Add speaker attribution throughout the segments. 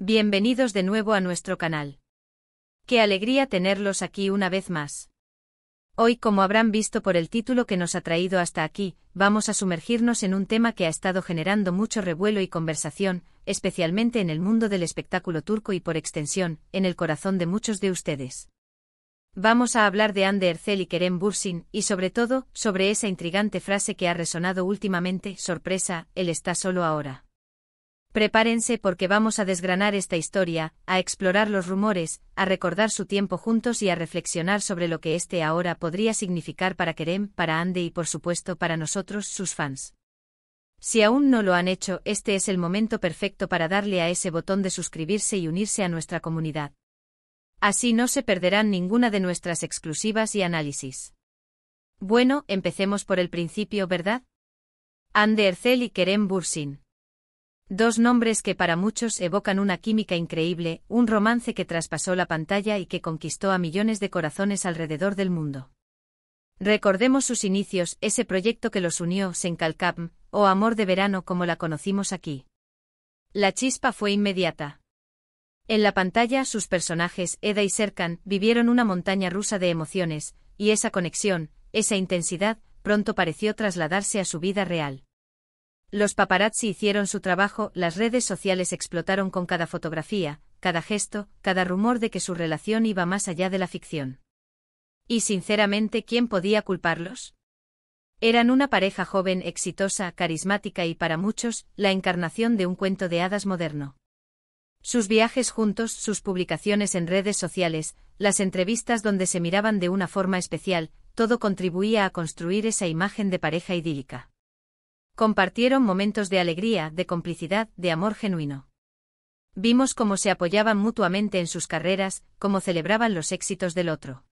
Speaker 1: Bienvenidos de nuevo a nuestro canal. Qué alegría tenerlos aquí una vez más. Hoy, como habrán visto por el título que nos ha traído hasta aquí, vamos a sumergirnos en un tema que ha estado generando mucho revuelo y conversación, especialmente en el mundo del espectáculo turco y por extensión, en el corazón de muchos de ustedes. Vamos a hablar de Hande Erçel y Kerem Bürsin, y sobre todo, sobre esa intrigante frase que ha resonado últimamente: sorpresa, él está solo ahora. Prepárense porque vamos a desgranar esta historia, a explorar los rumores, a recordar su tiempo juntos y a reflexionar sobre lo que este ahora podría significar para Kerem, para Hande y por supuesto para nosotros, sus fans. Si aún no lo han hecho, este es el momento perfecto para darle a ese botón de suscribirse y unirse a nuestra comunidad. Así no se perderán ninguna de nuestras exclusivas y análisis. Bueno, empecemos por el principio, ¿verdad? Hande Erçel y Kerem Bürsin. Dos nombres que para muchos evocan una química increíble, un romance que traspasó la pantalla y que conquistó a millones de corazones alrededor del mundo. Recordemos sus inicios, ese proyecto que los unió, Senkalkam, o Amor de Verano como la conocimos aquí. La chispa fue inmediata. En la pantalla sus personajes, Eda y Serkan, vivieron una montaña rusa de emociones, y esa conexión, esa intensidad, pronto pareció trasladarse a su vida real. Los paparazzi hicieron su trabajo, las redes sociales explotaron con cada fotografía, cada gesto, cada rumor de que su relación iba más allá de la ficción. Y sinceramente, ¿quién podía culparlos? Eran una pareja joven, exitosa, carismática y para muchos, la encarnación de un cuento de hadas moderno. Sus viajes juntos, sus publicaciones en redes sociales, las entrevistas donde se miraban de una forma especial, todo contribuía a construir esa imagen de pareja idílica. Compartieron momentos de alegría, de complicidad, de amor genuino. Vimos cómo se apoyaban mutuamente en sus carreras, cómo celebraban los éxitos del otro.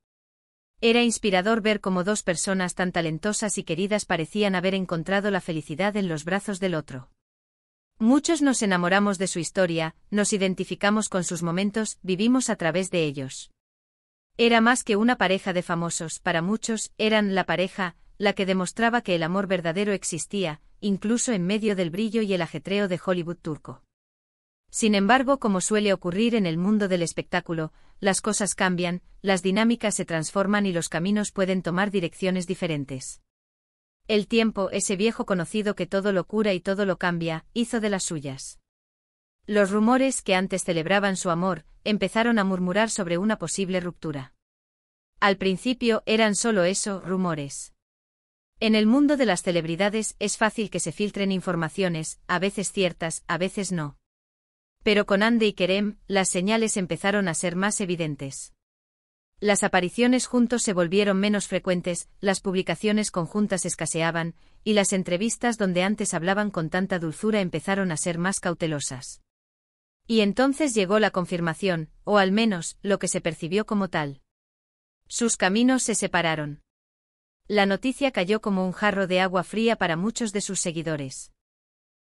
Speaker 1: Era inspirador ver cómo dos personas tan talentosas y queridas parecían haber encontrado la felicidad en los brazos del otro. Muchos nos enamoramos de su historia, nos identificamos con sus momentos, vivimos a través de ellos. Era más que una pareja de famosos, para muchos, eran la pareja, la que demostraba que el amor verdadero existía, incluso en medio del brillo y el ajetreo de Hollywood turco. Sin embargo, como suele ocurrir en el mundo del espectáculo, las cosas cambian, las dinámicas se transforman y los caminos pueden tomar direcciones diferentes. El tiempo, ese viejo conocido que todo lo cura y todo lo cambia, hizo de las suyas. Los rumores que antes celebraban su amor, empezaron a murmurar sobre una posible ruptura. Al principio eran solo eso, rumores. En el mundo de las celebridades es fácil que se filtren informaciones, a veces ciertas, a veces no. Pero con Hande y Kerem, las señales empezaron a ser más evidentes. Las apariciones juntos se volvieron menos frecuentes, las publicaciones conjuntas escaseaban, y las entrevistas donde antes hablaban con tanta dulzura empezaron a ser más cautelosas. Y entonces llegó la confirmación, o al menos, lo que se percibió como tal. Sus caminos se separaron. La noticia cayó como un jarro de agua fría para muchos de sus seguidores.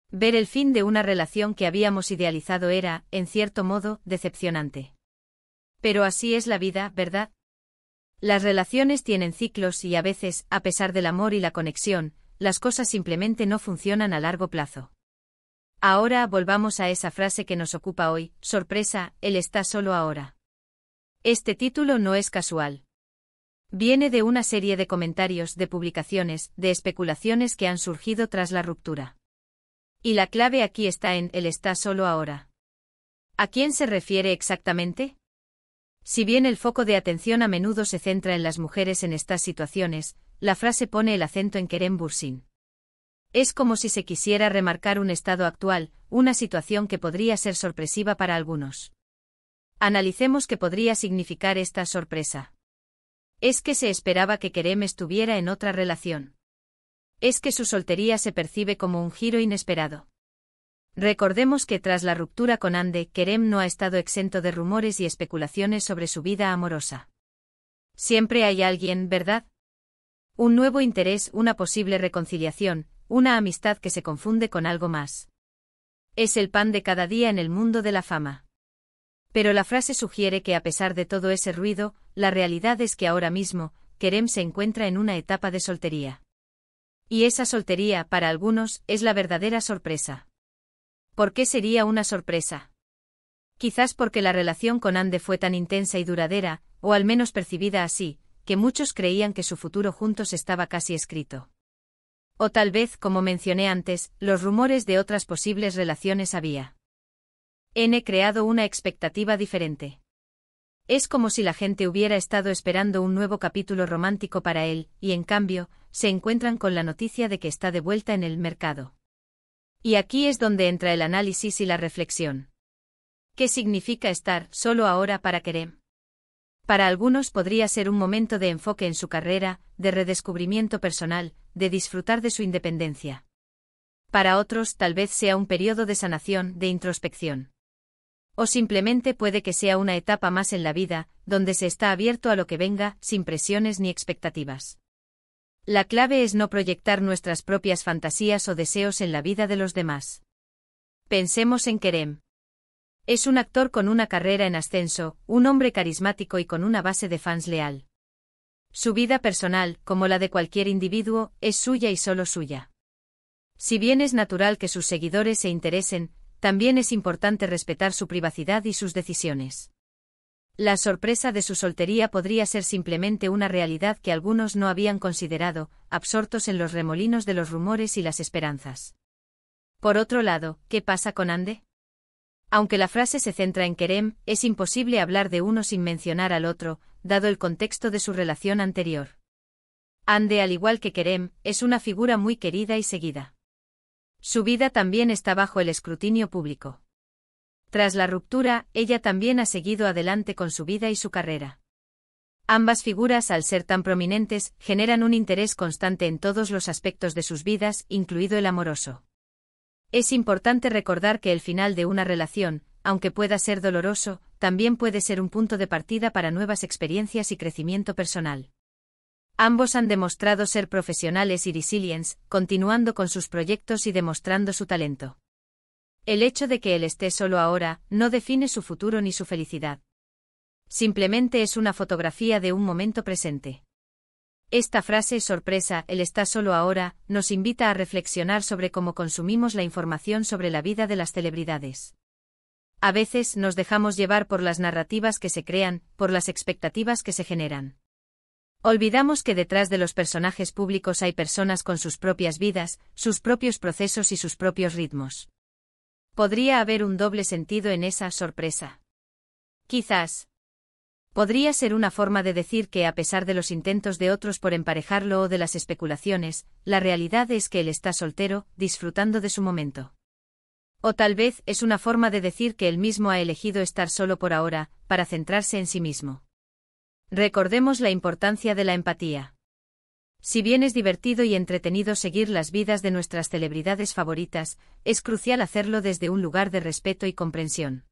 Speaker 1: Ver el fin de una relación que habíamos idealizado era, en cierto modo, decepcionante. Pero así es la vida, ¿verdad? Las relaciones tienen ciclos y a veces, a pesar del amor y la conexión, las cosas simplemente no funcionan a largo plazo. Ahora volvamos a esa frase que nos ocupa hoy: sorpresa, él está solo ahora. Este título no es casual. Viene de una serie de comentarios, de publicaciones, de especulaciones que han surgido tras la ruptura. Y la clave aquí está en él está solo ahora. ¿A quién se refiere exactamente? Si bien el foco de atención a menudo se centra en las mujeres en estas situaciones, la frase pone el acento en Kerem Bürsin. Es como si se quisiera remarcar un estado actual, una situación que podría ser sorpresiva para algunos. Analicemos qué podría significar esta sorpresa. ¿Es que se esperaba que Kerem estuviera en otra relación? ¿Es que su soltería se percibe como un giro inesperado? Recordemos que tras la ruptura con Hande, Kerem no ha estado exento de rumores y especulaciones sobre su vida amorosa. Siempre hay alguien, ¿verdad? Un nuevo interés, una posible reconciliación, una amistad que se confunde con algo más. Es el pan de cada día en el mundo de la fama. Pero la frase sugiere que a pesar de todo ese ruido, la realidad es que ahora mismo, Kerem se encuentra en una etapa de soltería. Y esa soltería, para algunos, es la verdadera sorpresa. ¿Por qué sería una sorpresa? Quizás porque la relación con Ande fue tan intensa y duradera, o al menos percibida así, que muchos creían que su futuro juntos estaba casi escrito. O tal vez, como mencioné antes, los rumores de otras posibles relaciones había creado una expectativa diferente. Es como si la gente hubiera estado esperando un nuevo capítulo romántico para él, y en cambio, se encuentran con la noticia de que está de vuelta en el mercado. Y aquí es donde entra el análisis y la reflexión. ¿Qué significa estar solo ahora para Kerem? Para algunos podría ser un momento de enfoque en su carrera, de redescubrimiento personal, de disfrutar de su independencia. Para otros tal vez sea un periodo de sanación, de introspección. O simplemente puede que sea una etapa más en la vida, donde se está abierto a lo que venga, sin presiones ni expectativas. La clave es no proyectar nuestras propias fantasías o deseos en la vida de los demás. Pensemos en Kerem. Es un actor con una carrera en ascenso, un hombre carismático y con una base de fans leal. Su vida personal, como la de cualquier individuo, es suya y solo suya. Si bien es natural que sus seguidores se interesen, también es importante respetar su privacidad y sus decisiones. La sorpresa de su soltería podría ser simplemente una realidad que algunos no habían considerado, absortos en los remolinos de los rumores y las esperanzas. Por otro lado, ¿qué pasa con Ande? Aunque la frase se centra en Kerem, es imposible hablar de uno sin mencionar al otro, dado el contexto de su relación anterior. Ande, al igual que Kerem, es una figura muy querida y seguida. Su vida también está bajo el escrutinio público. Tras la ruptura, ella también ha seguido adelante con su vida y su carrera. Ambas figuras, al ser tan prominentes, generan un interés constante en todos los aspectos de sus vidas, incluido el amoroso. Es importante recordar que el final de una relación, aunque pueda ser doloroso, también puede ser un punto de partida para nuevas experiencias y crecimiento personal. Ambos han demostrado ser profesionales y resilientes, continuando con sus proyectos y demostrando su talento. El hecho de que él esté solo ahora, no define su futuro ni su felicidad. Simplemente es una fotografía de un momento presente. Esta frase sorpresa, él está solo ahora, nos invita a reflexionar sobre cómo consumimos la información sobre la vida de las celebridades. A veces nos dejamos llevar por las narrativas que se crean, por las expectativas que se generan. Olvidamos que detrás de los personajes públicos hay personas con sus propias vidas, sus propios procesos y sus propios ritmos. ¿Podría haber un doble sentido en esa sorpresa? Quizás. Podría ser una forma de decir que a pesar de los intentos de otros por emparejarlo o de las especulaciones, la realidad es que él está soltero, disfrutando de su momento. O tal vez es una forma de decir que él mismo ha elegido estar solo por ahora, para centrarse en sí mismo. Recordemos la importancia de la empatía. Si bien es divertido y entretenido seguir las vidas de nuestras celebridades favoritas, es crucial hacerlo desde un lugar de respeto y comprensión.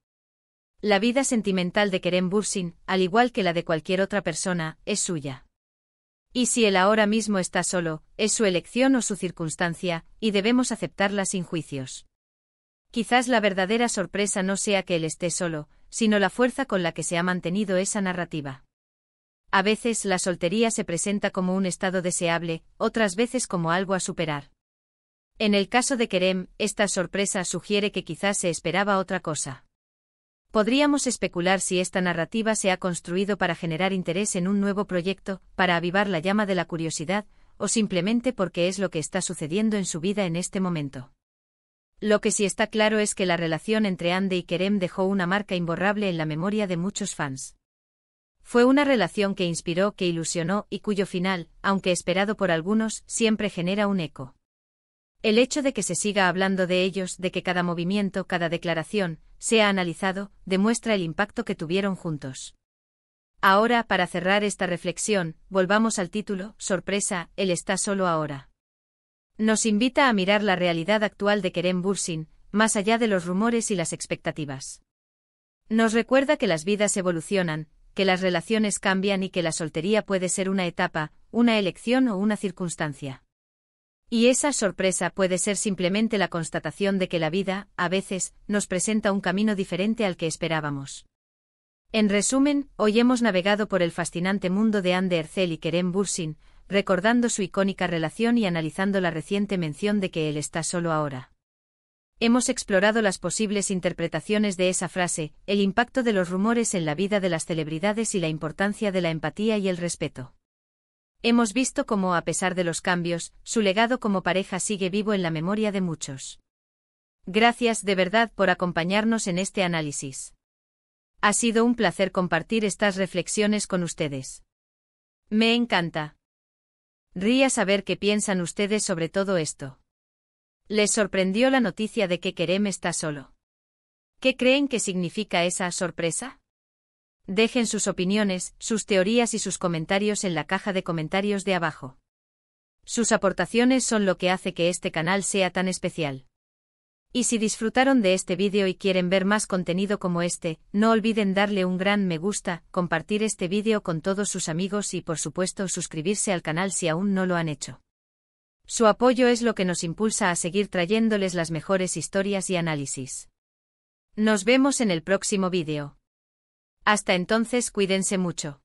Speaker 1: La vida sentimental de Kerem Bürsin, al igual que la de cualquier otra persona, es suya. Y si él ahora mismo está solo, es su elección o su circunstancia, y debemos aceptarla sin juicios. Quizás la verdadera sorpresa no sea que él esté solo, sino la fuerza con la que se ha mantenido esa narrativa. A veces la soltería se presenta como un estado deseable, otras veces como algo a superar. En el caso de Kerem, esta sorpresa sugiere que quizás se esperaba otra cosa. Podríamos especular si esta narrativa se ha construido para generar interés en un nuevo proyecto, para avivar la llama de la curiosidad, o simplemente porque es lo que está sucediendo en su vida en este momento. Lo que sí está claro es que la relación entre Ande y Kerem dejó una marca imborrable en la memoria de muchos fans. Fue una relación que inspiró, que ilusionó y cuyo final, aunque esperado por algunos, siempre genera un eco. El hecho de que se siga hablando de ellos, de que cada movimiento, cada declaración, sea analizado, demuestra el impacto que tuvieron juntos. Ahora, para cerrar esta reflexión, volvamos al título, sorpresa, él está solo ahora. Nos invita a mirar la realidad actual de Kerem Bürsin, más allá de los rumores y las expectativas. Nos recuerda que las vidas evolucionan, que las relaciones cambian y que la soltería puede ser una etapa, una elección o una circunstancia. Y esa sorpresa puede ser simplemente la constatación de que la vida, a veces, nos presenta un camino diferente al que esperábamos. En resumen, hoy hemos navegado por el fascinante mundo de Hande Erçel y Kerem Bürsin, recordando su icónica relación y analizando la reciente mención de que él está solo ahora. Hemos explorado las posibles interpretaciones de esa frase, el impacto de los rumores en la vida de las celebridades y la importancia de la empatía y el respeto. Hemos visto cómo, a pesar de los cambios, su legado como pareja sigue vivo en la memoria de muchos. Gracias de verdad por acompañarnos en este análisis. Ha sido un placer compartir estas reflexiones con ustedes. Me encanta. Ría saber qué piensan ustedes sobre todo esto. ¿Les sorprendió la noticia de que Kerem está solo? ¿Qué creen que significa esa sorpresa? Dejen sus opiniones, sus teorías y sus comentarios en la caja de comentarios de abajo. Sus aportaciones son lo que hace que este canal sea tan especial. Y si disfrutaron de este vídeo y quieren ver más contenido como este, no olviden darle un gran me gusta, compartir este vídeo con todos sus amigos y por supuesto suscribirse al canal si aún no lo han hecho. Su apoyo es lo que nos impulsa a seguir trayéndoles las mejores historias y análisis. Nos vemos en el próximo vídeo. Hasta entonces cuídense mucho.